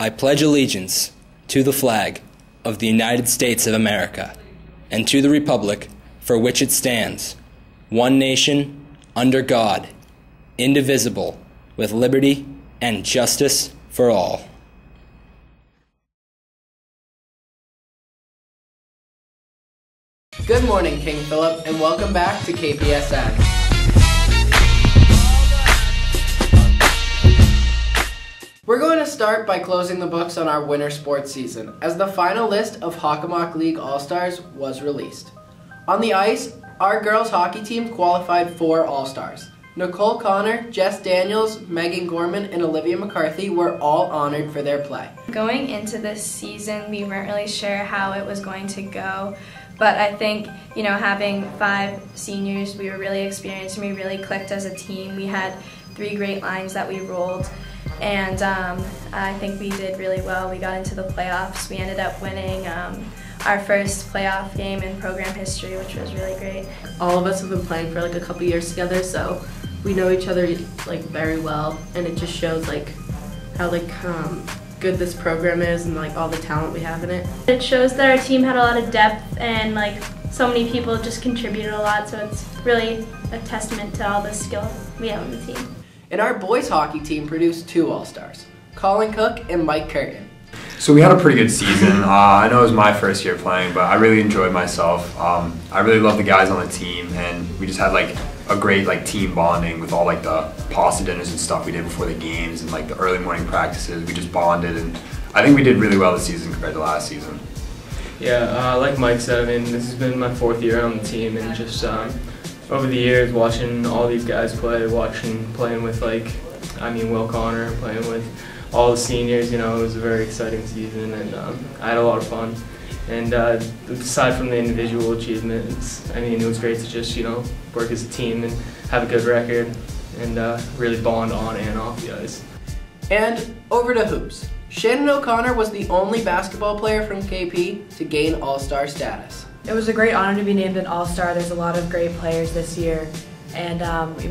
I pledge allegiance to the flag of the United States of America and to the republic for which it stands, one nation, under God, indivisible, with liberty and justice for all. Good morning, King Philip, and welcome back to KPSN. We're going to start by closing the books on our winter sports season, as the final list of Hockomock League All-Stars was released. On the ice, our girls hockey team qualified 4 All-Stars. Nicole Connor, Jess Daniels, Megan Gorman, and Olivia McCarthy were all honored for their play. Going into this season, we weren't really sure how it was going to go. But I think, having 5 seniors, we were really experienced and we really clicked as a team. We had 3 great lines that we rolled, and I think we did really well. We got into the playoffs. We ended up winning our first playoff game in program history, which was really great. All of us have been playing for a couple years together, so we know each other very well, and it just shows how good this program is and all the talent we have in it. It shows that our team had a lot of depth and so many people just contributed a lot, so it's really a testament to all the skill we have on the team. And our boys hockey team produced 2 All-Stars, Colin Cook and Mike Curtin. So we had a pretty good season. I know it was my first year playing, but I really enjoyed myself. I really love the guys on the team, and we just had a great team bonding with all the pasta dinners and stuff we did before the games and the early morning practices. We just bonded, and I think we did really well this season compared to last season. Yeah, like Mike said, this has been my 4th year on the team, and just over the years watching all these guys play, playing with Will Connor, playing with all the seniors, it was a very exciting season, and I had a lot of fun. And aside from the individual achievements, it was great to just, work as a team and have a good record and really bond on and off the ice. And over to hoops. Shannon O'Connor was the only basketball player from KP to gain All-Star status. It was a great honor to be named an All-Star. There's a lot of great players this year, and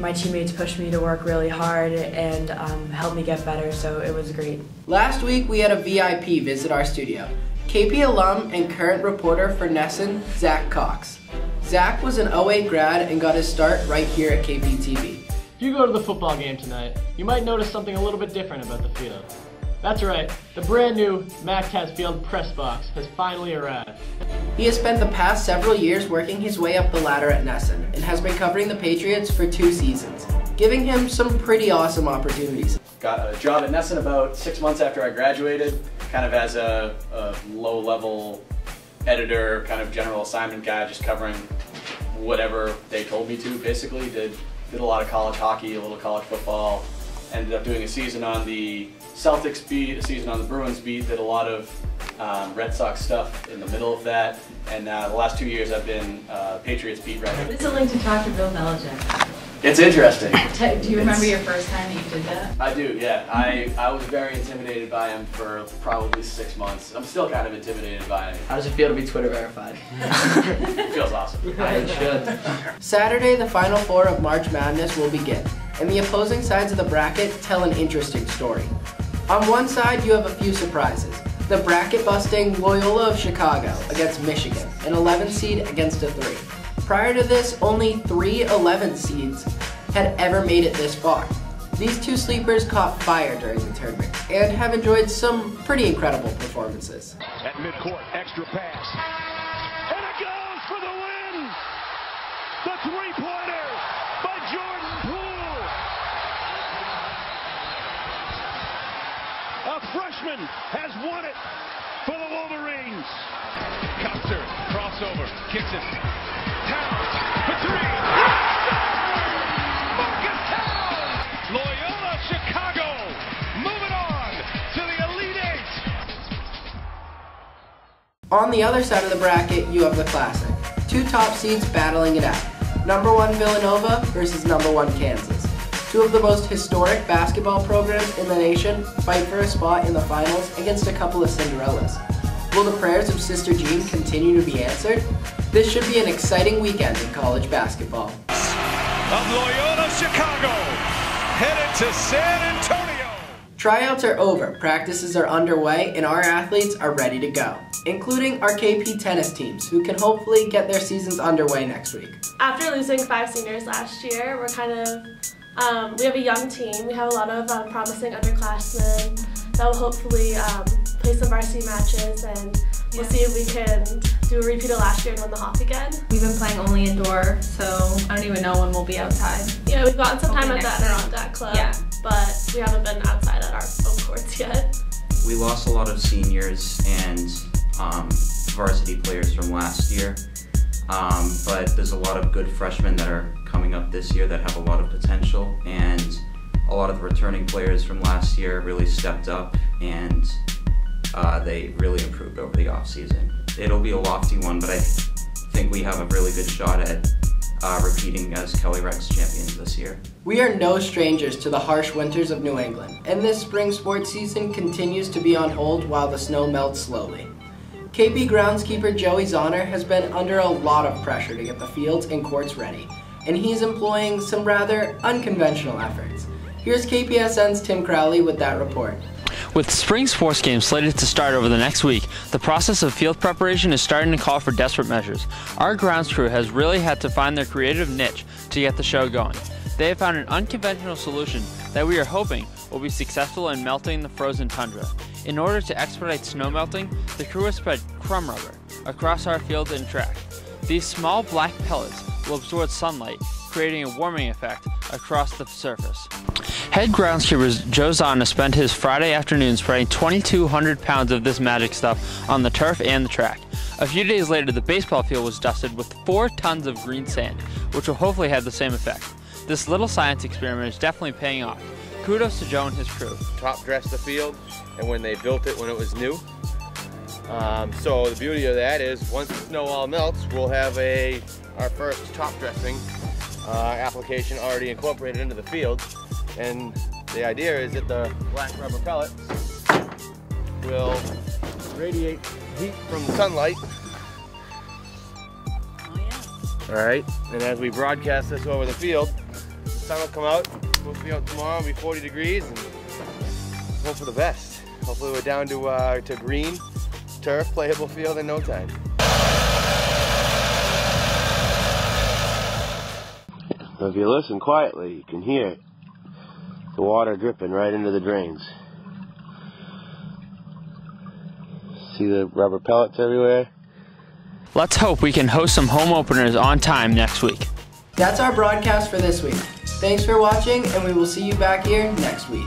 my teammates pushed me to work really hard and helped me get better, so it was great. Last week we had a VIP visit our studio. KP alum and current reporter for Kpsn, Zach Cox. Zach was an 08 grad and got his start right here at KPTV. If you go to the football game tonight, you might notice something a little bit different about the field. That's right, the brand new MacTaz Field press box has finally arrived. He has spent the past several years working his way up the ladder at Kpsn and has been covering the Patriots for 2 seasons, giving him some pretty awesome opportunities. Got a job at Kpsn about 6 months after I graduated, kind of as a low-level editor, kind of general assignment guy, just covering whatever they told me to, basically. Did a lot of college hockey, a little college football, ended up doing a season on the Celtics beat, a season on the Bruins beat, did a lot of Red Sox stuff in the middle of that, and the last 2 years I've been Patriots beat writer. What is it like to talk to Bill Belichick? It's interesting. Do you remember your first time you did that? I do, yeah. I was very intimidated by him for probably 6 months. I'm still kind of intimidated by him. How does it feel to be Twitter verified? It feels awesome. It should. Saturday, the Final 4 of March Madness will begin, and the opposing sides of the bracket tell an interesting story. On one side, you have a few surprises. The bracket-busting Loyola of Chicago against Michigan, an 11 seed against a 3. Prior to this, only 3 11 seeds had ever made it this far. These 2 sleepers caught fire during the tournament and have enjoyed some pretty incredible performances. At midcourt, extra pass. And it goes for the win! The 3-pointer by Jordan Poole! A freshman has won it for the Wolverines. Custer, crossover, kicks it. Towns for 3. Marcus Towns! Loyola Chicago moving on to the Elite 8. On the other side of the bracket, you have the Classic. 2 top seeds battling it out. Number 1 Villanova versus number 1 Kansas. 2 of the most historic basketball programs in the nation fight for a spot in the finals against a couple of Cinderellas. Will the prayers of Sister Jean continue to be answered? This should be an exciting weekend in college basketball. Of Loyola Chicago, headed to San Antonio. Tryouts are over, practices are underway, and our athletes are ready to go, including our KP tennis teams, who can hopefully get their seasons underway next week. After losing 5 seniors last year, we're we have a young team. We have a lot of promising underclassmen that will hopefully play some varsity matches, and we'll see if we can do a repeat of last year and win the Hawk again. We've been playing only indoor, so I don't even know when we'll be outside. Yeah, we've gotten some time at the Adirondack Club, but we haven't been outside at our own courts yet. We lost a lot of seniors and varsity players from last year, but there's a lot of good freshmen that are coming up this year that have a lot of potential, and a lot of the returning players from last year really stepped up, and they really improved over the off-season. It'll be a lofty one, but I think we have a really good shot at repeating as Kelly Rex champions this year. We are no strangers to the harsh winters of New England, and this spring sports season continues to be on hold while the snow melts slowly. KP groundskeeper Joey Zahner has been under a lot of pressure to get the fields and courts ready, and he's employing some rather unconventional efforts. Here's KPSN's Tim Crowley with that report. With spring sports games slated to start over the next week, the process of field preparation is starting to call for desperate measures. Our grounds crew has really had to find their creative niche to get the show going. They have found an unconventional solution that we are hoping will be successful in melting the frozen tundra. In order to expedite snow melting, the crew has spread crumb rubber across our field and track. These small black pellets will absorb sunlight, creating a warming effect across the surface. Head groundskeeper Joe Zahner spent his Friday afternoon spreading 2,200 pounds of this magic stuff on the turf and the track. A few days later, the baseball field was dusted with 4 tons of green sand, which will hopefully have the same effect. This little science experiment is definitely paying off. Kudos to Joe and his crew. Top dressed the field, and when they built it when it was new. So the beauty of that is once the snow all melts, we'll have our first top dressing application already incorporated into the field. And the idea is that the black rubber pellets will radiate heat from the sunlight. Oh yeah. All right, and as we broadcast this over the field, the sun will come out. It's supposed to be out tomorrow, it'll be 40 degrees, and hope for the best. Hopefully we're down to green turf, playable field in no time. If you listen quietly, you can hear it. The water dripping right into the drains. See the rubber pellets everywhere? Let's hope we can host some home openers on time next week. That's our broadcast for this week. Thanks for watching, and we will see you back here next week.